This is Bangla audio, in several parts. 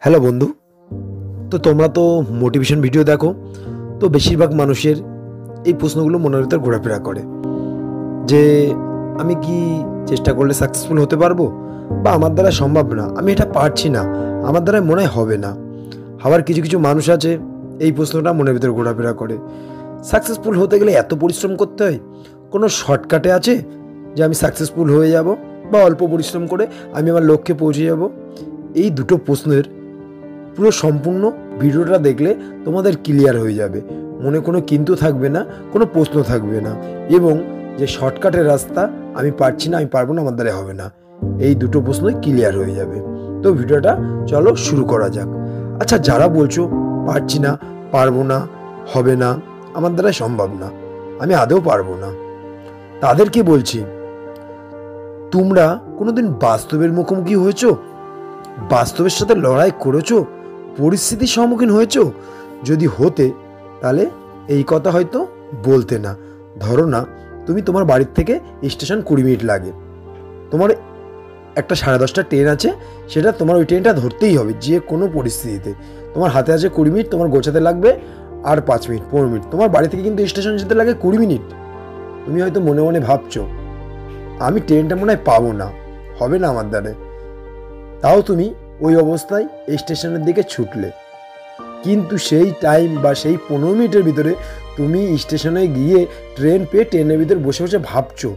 হ্যালো বন্ধু। তো তোমরা তো মোটিভেশন ভিডিও দেখো, তো বেশিরভাগ মানুষের এই প্রশ্নগুলো মনের ভিতর ঘোরাফেরা করে যে আমি কি চেষ্টা করলে সাকসেসফুল হতে পারবো, বা আমার দ্বারা সম্ভব না, আমি এটা পারছি না, আমার দ্বারা মনে হয় হবে না। আবার কিছু কিছু মানুষ আছে এই প্রশ্নটা মনের ভিতর ঘোরাফেরা করে, সাকসেসফুল হতে গেলে এত পরিশ্রম করতে হয়, কোনো শর্টকাটে আছে যে আমি সাকসেসফুল হয়ে যাব, বা অল্প পরিশ্রম করে আমি আমার লক্ষ্যে পৌঁছে যাব? এই দুটো প্রশ্নের পুরো সম্পূর্ণ ভিডিওটা দেখলে তোমাদের ক্লিয়ার হয়ে যাবে, মনে কোনো কিন্তু থাকবে না, কোনো প্রশ্ন থাকবে না, এবং যে শর্টকাটের রাস্তা আমি পারছি না, আমি পারবো না, আমার দ্বারা হবে না, এই দুটো প্রশ্নই ক্লিয়ার হয়ে যাবে। তো ভিডিওটা চলো শুরু করা যাক। আচ্ছা, যারা বলছো পারছি না, পারবো না, হবে না, আমার দ্বারা সম্ভব না, আমি আদৌ পারবো না, তাদেরকে বলছি, তোমরা কোনোদিন বাস্তবের মুখোমুখি হয়েছো? বাস্তবের সাথে লড়াই করেছো? পরিস্থিতির সম্মুখীন হয়েছো? যদি হতে, তাহলে এই কথা হয়তো বলতে না। ধরো না, তুমি তোমার বাড়ির থেকে স্টেশন 20 মিনিট লাগে, তোমার একটা 10:30 ট্রেন আছে, সেটা তোমার ওই ট্রেনটা ধরতেই হবে যে কোনো পরিস্থিতিতে। তোমার হাতে আছে 20 মিনিট, তোমার গোছাতে লাগবে আর 5 মিনিট 15 মিনিট, তোমার বাড়ি থেকে কিন্তু স্টেশন যেতে লাগে 20 মিনিট। তুমি হয়তো মনে মনে ভাবছো আমি ট্রেনটা মনে হয় পাবো না, হবে না আমার দ্বারা, তাও তুমি ওই অবস্থায় স্টেশনের দিকে ছুটলে, কিন্তু সেই টাইম বা সেই 15 মিনিটের ভিতরে তুমি স্টেশনে গিয়ে ট্রেন পেয়ে ট্রেনের ভিতরে বসে বসে ভাবছো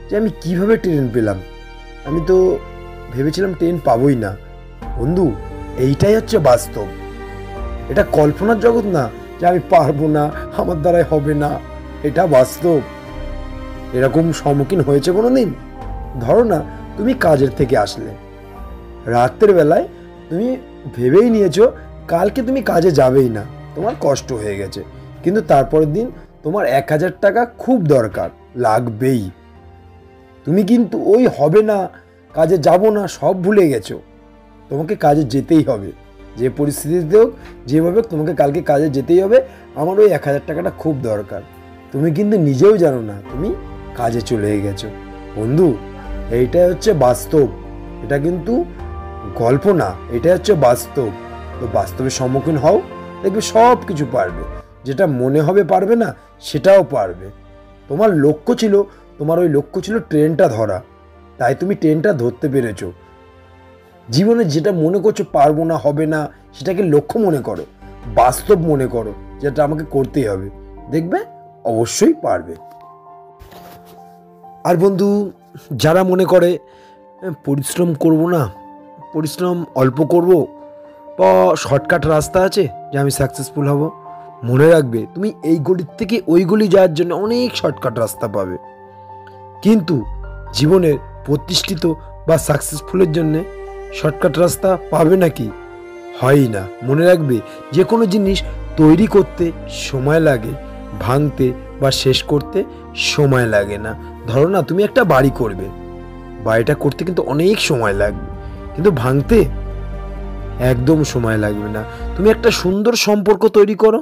যে আমি কিভাবে ট্রেন পেলাম, আমি তো ভেবেছিলাম ট্রেন পাবোই না। বন্ধু, এইটাই হচ্ছে বাস্তব, এটা কল্পনার জগৎ না যে আমি পারবো না, আমার দ্বারাই হবে না, এটা বাস্তব। এরকম সম্মুখীন হয়েছে কোনোদিন? ধরো না, তুমি কাজের থেকে আসলে, রাতের বেলায় তুমি ভেবেই নিয়েছো কালকে তুমি কাজে যাবেই না, তোমার কষ্ট হয়ে গেছে, কিন্তু তারপরের দিন তোমার 1000 টাকা খুব দরকার, লাগবেই। তুমি কিন্তু ওই হবে না, কাজে যাব না, সব ভুলে গেছো, তোমাকে কাজে যেতেই হবে, যে পরিস্থিতিতে হোক, যেভাবে হোক, তোমাকে কালকে কাজে যেতেই হবে, আমার ওই 1000 টাকাটা খুব দরকার। তুমি কিন্তু নিজেও জানো না তুমি কাজে চলে গেছো। বন্ধু, এইটাই হচ্ছে বাস্তব, এটা কিন্তু গল্প না, এটা হচ্ছে বাস্তব। তো বাস্তবের সম্মুখীন হও, দেখবে সব কিছু পারবে, যেটা মনে হবে পারবে না সেটাও পারবে। তোমার লক্ষ্য ছিল, তোমার ওই লক্ষ্য ছিল ট্রেনটা ধরা, তাই তুমি ট্রেনটা ধরতে পেরেছো। জীবনে যেটা মনে করছো পারবো না, হবে না, সেটাকে লক্ষ্য মনে করো, বাস্তব মনে করো, যেটা আমাকে করতেই হবে, দেখবে অবশ্যই পারবে। আর বন্ধু, যারা মনে করে পরিশ্রম করব না, পরিশ্রম অল্প করব, বা শর্টকাট রাস্তা আছে যে আমি সাকসেসফুল হব, মনে রাখবে তুমি এই গলির থেকে ওই গলি যাওয়ার জন্য অনেক শর্টকাট রাস্তা পাবে, কিন্তু জীবনের প্রতিষ্ঠিত বা সাকসেসফুলের জন্যে শর্টকাট রাস্তা পাবে নাকি? হয়ই না। মনে রাখবে, যে কোনো জিনিস তৈরি করতে সময় লাগে, ভাঙতে বা শেষ করতে সময় লাগে না। ধরো না, তুমি একটা বাড়ি করবে, বাড়িটা করতে কিন্তু অনেক সময় লাগবে, কিন্তু ভাঙতে একদম সময় লাগবে না। তুমি একটা সুন্দর সম্পর্ক তৈরি করো,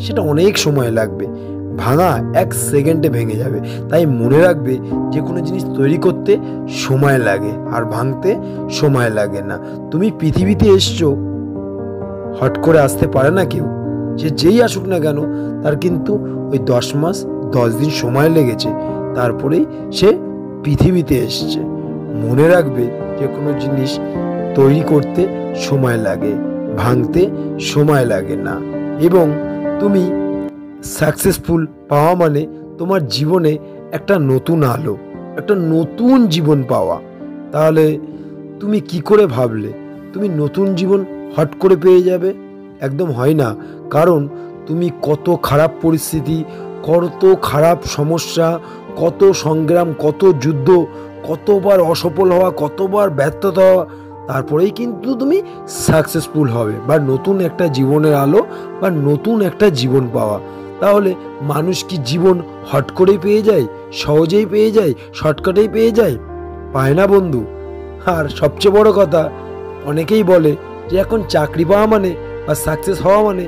সেটা অনেক সময় লাগবে, ভাঙা 1 সেকেন্ডে ভেঙে যাবে। তাই মনে রাখবে, যে কোনো জিনিস তৈরি করতে সময় লাগে আর ভাঙতে সময় লাগে না। তুমি পৃথিবীতে এসছো, হট করে আসতে পারে না কেউ, সে যেই আসুক না কেন, তার কিন্তু ওই 10 মাস 10 দিন সময় লেগেছে, তারপরেই সে পৃথিবীতে এসছে। মনে রাখবে, যে কোনো জিনিস তৈরি করতে সময় লাগে, ভাঙতে সময় লাগে না। এবং তুমি সাকসেসফুল পাওয়া মানে তোমার জীবনে একটা নতুন আলো, একটা নতুন জীবন পাওয়া। তাহলে তুমি কি করে ভাবলে তুমি নতুন জীবন হট করে পেয়ে যাবে? একদম হয় না। কারণ তুমি কত খারাপ পরিস্থিতি, কত খারাপ সমস্যা, কত সংগ্রাম, কত যুদ্ধ, কতবার অসফল হওয়া, কতবার ব্যর্থতা হওয়া, তারপরেই কিন্তু তুমি সাকসেসফুল হবে, বা নতুন একটা জীবনের আলো বা নতুন একটা জীবন পাওয়া। তাহলে মানুষ কি জীবন হট করেই পেয়ে যায়, সহজেই পেয়ে যায়, শর্টকাটেই পেয়ে যায়? পায় না বন্ধু। আর সবচেয়ে বড় কথা, অনেকেই বলে যে এখন চাকরি পাওয়া মানে বা সাকসেস হওয়া মানে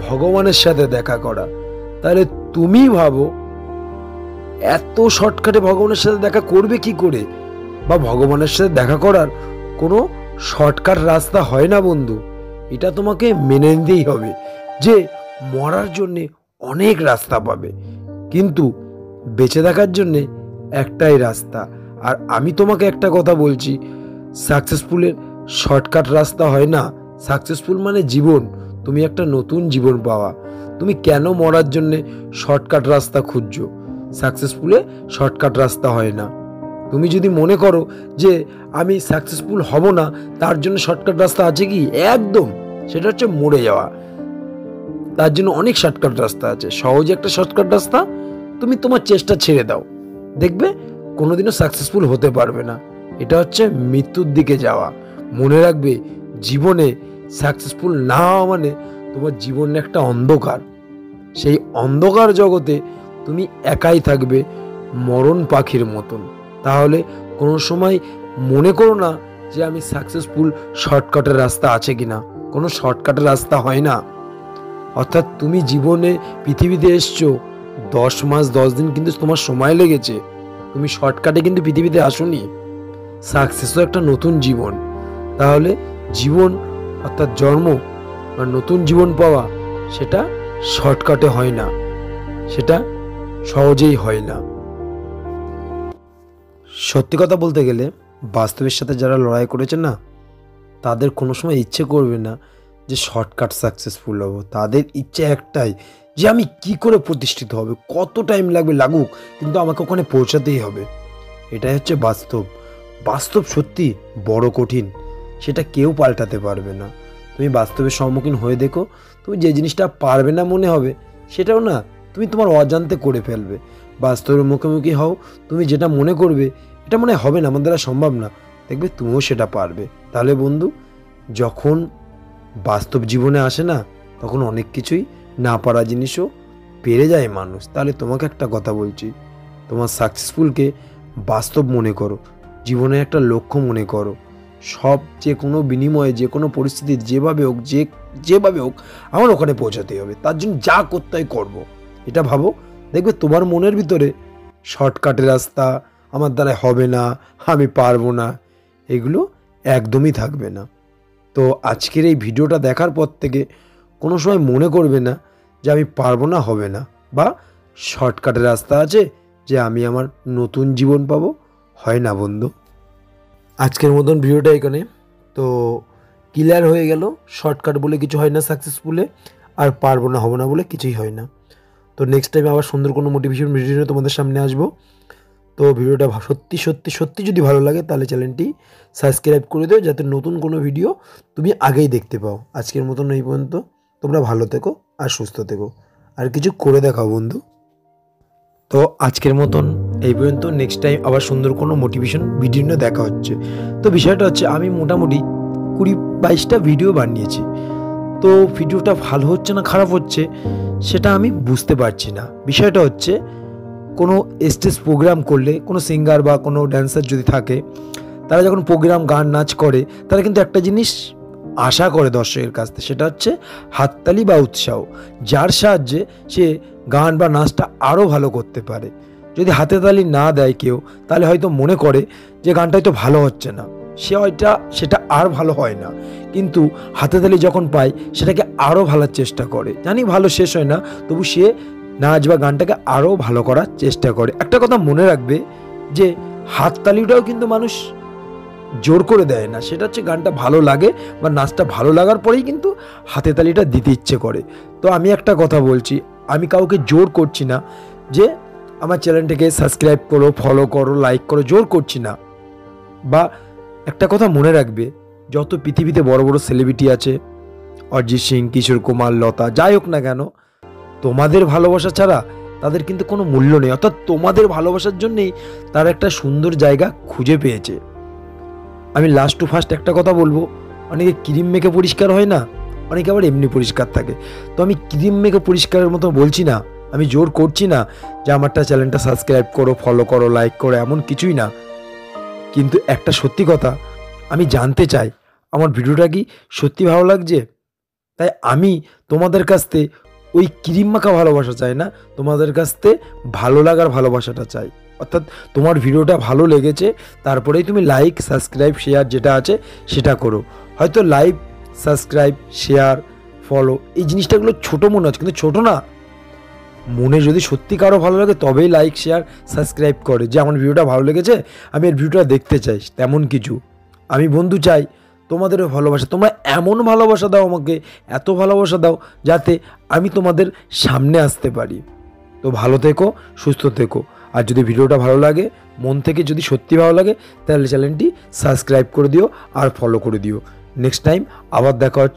ভগবানের সাথে দেখা করা। তাহলে তুমি ভাবো, এত শর্টকাটে ভগবানের সাথে দেখা করবে কি করে, বা ভগবানের সাথে দেখা করার কোনো শর্টকাট রাস্তা হয় না বন্ধু। এটা তোমাকে মেনে নিতেই হবে যে মরার জন্যে অনেক রাস্তা পাবে, কিন্তু বেঁচে থাকার জন্যে একটাই রাস্তা। আর আমি তোমাকে একটা কথা বলছি, সাকসেসফুলের শর্টকাট রাস্তা হয় না। সাকসেসফুল মানে জীবন, তুমি একটা নতুন জীবন পাওয়া। তুমি কেন মরার জন্যে শর্টকাট রাস্তা খুঁজছো? সাকসেসফুলে শর্টকাট রাস্তা হয় না। তুমি যদি মনে করো যে আমি সাকসেসফুল হব না, তার জন্য শর্টকাট রাস্তা আছে কি? একদম, সেটা হচ্ছে মরে যাওয়া। তার জন্য অনেক শর্টকাট রাস্তা আছে, সহজে একটা শর্টকাট রাস্তা। তুমি তোমার চেষ্টা ছেড়ে দাও, দেখবে কোনোদিনও সাকসেসফুল হতে পারবে না। এটা হচ্ছে মৃত্যুর দিকে যাওয়া। মনে রাখবে, জীবনে সাকসেসফুল না হওয়া মানে তোমার জীবনে একটা অন্ধকার। সেই অন্ধকার জগতে তুমি একাই থাকবে, মরণ পাখির মতন। তাহলে কোনো সময় মনে করো না যে আমি সাকসেসফুল, শর্টকাটের রাস্তা আছে কিনা। কোনো শর্টকাটের রাস্তা হয় না। অর্থাৎ তুমি জীবনে পৃথিবীতে এসছো 10 মাস 10 দিন, কিন্তু তোমার সময় লেগেছে। তুমি শর্টকাটে কিন্তু পৃথিবীতে আসোনি। সাকসেসও একটা নতুন জীবন। তাহলে জীবন অর্থাৎ জন্ম বা নতুন জীবন পাওয়া, সেটা শর্টকাটে হয় না, সেটা সহজেই হয় না। সত্যি কথা বলতে গেলে, বাস্তবের সাথে যারা লড়াই করেছে না, তাদের কোনো সময় ইচ্ছে করবে না যে শর্টকাট সাকসেসফুল হব। তাদের ইচ্ছে একটাই যে আমি কি করে প্রতিষ্ঠিত হবে, কত টাইম লাগবে লাগুক, কিন্তু আমাকে ওখানে পৌঁছাতেই হবে। এটাই হচ্ছে বাস্তব। বাস্তব সত্যি বড় কঠিন, সেটা কেউ পাল্টাতে পারবে না। তুমি বাস্তবের সম্মুখীন হয়ে দেখো, তুমি যে জিনিসটা পারবে না মনে হবে, সেটাও না তুমি তোমার অজান্তে করে ফেলবে। বাস্তবের মুখোমুখি হও, তুমি যেটা মনে করবে এটা মনে হবে না, আমার দ্বারা সম্ভব না, দেখবে তুমিও সেটা পারবে। তাহলে বন্ধু, যখন বাস্তব জীবনে আসে না, তখন অনেক কিছুই না পারা জিনিসও পেরে যায় মানুষ। তাহলে তোমাকে একটা কথা বলছি, তোমার সাকসেসফুলকে বাস্তব মনে করো, জীবনে একটা লক্ষ্য মনে করো। সব যে কোনো বিনিময়ে, যে কোনো পরিস্থিতি, যেভাবে হোক আমার ওখানে পৌঁছাতেই হবে। তার জন্য যা করতে হয় করবো, এটা ভাবো। দেখবে তোমার মনের ভিতরে শর্টকাটের রাস্তা, আমার দ্বারা হবে না, আমি পারবো না, এগুলো একদমই থাকবে না। তো আজকের এই ভিডিওটা দেখার পর থেকে কোনো সময় মনে করবে না যে আমি পারবো না, হবে না, বা শর্টকাটের রাস্তা আছে যে আমি আমার নতুন জীবন পাবো। হয় না বন্ধু। আজকের মতন ভিডিওটা এখানে তো ক্লিয়ার হয়ে গেল। শর্টকাট বলে কিছু হয় না সাকসেসফুলে, আর পারবো না, হবো না বলে কিছুই হয় না। তো নেক্সট টাইম আবার সুন্দর কোনো মোটিভেশন ভিডিও নিয়ে তোমাদের সামনে আসবো। তো ভিডিওটা সত্যি সত্যি সত্যি যদি ভালো লাগে, তাহলে চ্যানেলটি সাবস্ক্রাইব করে দিও, যাতে নতুন কোনো ভিডিও তুমি আগেই দেখতে পাও। আজকের মতন এই পর্যন্ত। তোমরা ভালো থেকো আর সুস্থ থেকো, আর কিছু করে দেখাও বন্ধু। তো আজকের মতন এই পর্যন্ত। নেক্সট টাইম আবার সুন্দর কোনো মোটিভেশন ভিডিও নিয়ে দেখা হচ্ছে। তো বিষয়টা হচ্ছে, আমি মোটামুটি 20-22টা ভিডিও বানিয়েছি। তো ভিডিওটা ভালো হচ্ছে না খারাপ হচ্ছে সেটা আমি বুঝতে পারছি না। বিষয়টা হচ্ছে, কোনো স্টেজ প্রোগ্রাম করলে, কোনো সিঙ্গার বা কোনো ড্যান্সার যদি থাকে, তারা যখন প্রোগ্রাম গান নাচ করে, তারা কিন্তু একটা জিনিস আশা করে দর্শকের কাছ থেকে, সেটা হচ্ছে হাততালি বা উৎসাহ, যার সাহায্যে সে গান বা নাচটা আরও ভালো করতে পারে। যদি হাতে তালি না দেয় কেউ, তাহলে হয়তো মনে করে যে গানটা হয়তো ভালো হচ্ছে না, সেটা আর ভালো হয় না। কিন্তু হাতে তালি যখন পায়, সেটাকে আরও ভালোর চেষ্টা করে। জানি ভালো শেষ হয় না, তবু সে নাচ বা গানটাকে আরও ভালো করার চেষ্টা করে। একটা কথা মনে রাখবে যে হাততালিটাও কিন্তু মানুষ জোর করে দেয় না, সেটা হচ্ছে গানটা ভালো লাগে বা নাচটা ভালো লাগার পরেই কিন্তু হাতে তালিটা দিতে ইচ্ছে করে। তো আমি একটা কথা বলছি, আমি কাউকে জোর করছি না যে আমার চ্যানেলটাকে সাবস্ক্রাইব করো, ফলো করো, লাইক করো, জোর করছি না। বা একটা কথা মনে রাখবে, যত পৃথিবীতে বড় বড় সেলিব্রিটি আছে, অরিজিৎ সিং, কিশোর কুমার, লতা, যাই হোক না কেন, তোমাদের ভালোবাসা ছাড়া তাদের কিন্তু কোনো মূল্য নেই। অর্থাৎ তোমাদের ভালোবাসার জন্যেই তারা একটা সুন্দর জায়গা খুঁজে পেয়েছে। আমি লাস্ট টু ফার্স্ট একটা কথা বলবো, অনেকে ক্রিম মেখে পরিষ্কার হয় না, অনেকে আবার এমনি পরিষ্কার থাকে। তো আমি ক্রিম মেখে পরিষ্কারের মতো বলছি না, আমি জোর করছি না যে আমারটা চ্যানেলটা সাবস্ক্রাইব করো, ফলো করো, লাইক করো, এমন কিছুই না। কিন্তু একটা সত্যি কথা, আমি জানতে চাই আমার ভিডিওটা কি সত্যি ভালো লাগছে। তাই আমি তোমাদের কাছ থেকে ওই ক্রিম মাখা ভালোবাসা চাই না, তোমাদের কাছ থেকে ভালো লাগার ভালোবাসাটা চাই। অর্থাৎ তোমার ভিডিওটা ভালো লেগেছে, তারপরেই তুমি লাইক, সাবস্ক্রাইব, শেয়ার যেটা আছে সেটা করো। হয়তো লাইক, সাবস্ক্রাইব, শেয়ার, ফলো এই জিনিসটাগুলো ছোটো মনে হচ্ছে, কিন্তু ছোটো না। মনে যদি সত্যি কারো ভালো লাগে তবেই লাইক, শেয়ার, সাবস্ক্রাইব করে, যে আমার ভিডিওটা ভালো লেগেছে, আমি এর ভিডিওটা দেখতে চাই, তেমন কিছু। আমি বন্ধু চাই তোমাদেরও ভালোবাসা, তোমরা এমন ভালোবাসা দাও আমাকে, এত ভালোবাসা দাও যাতে আমি তোমাদের সামনে আসতে পারি। তো ভালো থেকো, সুস্থ থেকো। আর যদি ভিডিওটা ভালো লাগে, মন থেকে যদি সত্যি ভালো লাগে, তাহলে চ্যানেলটি সাবস্ক্রাইব করে দিও আর ফলো করে দিও। নেক্সট টাইম আবার দেখা হচ্ছে।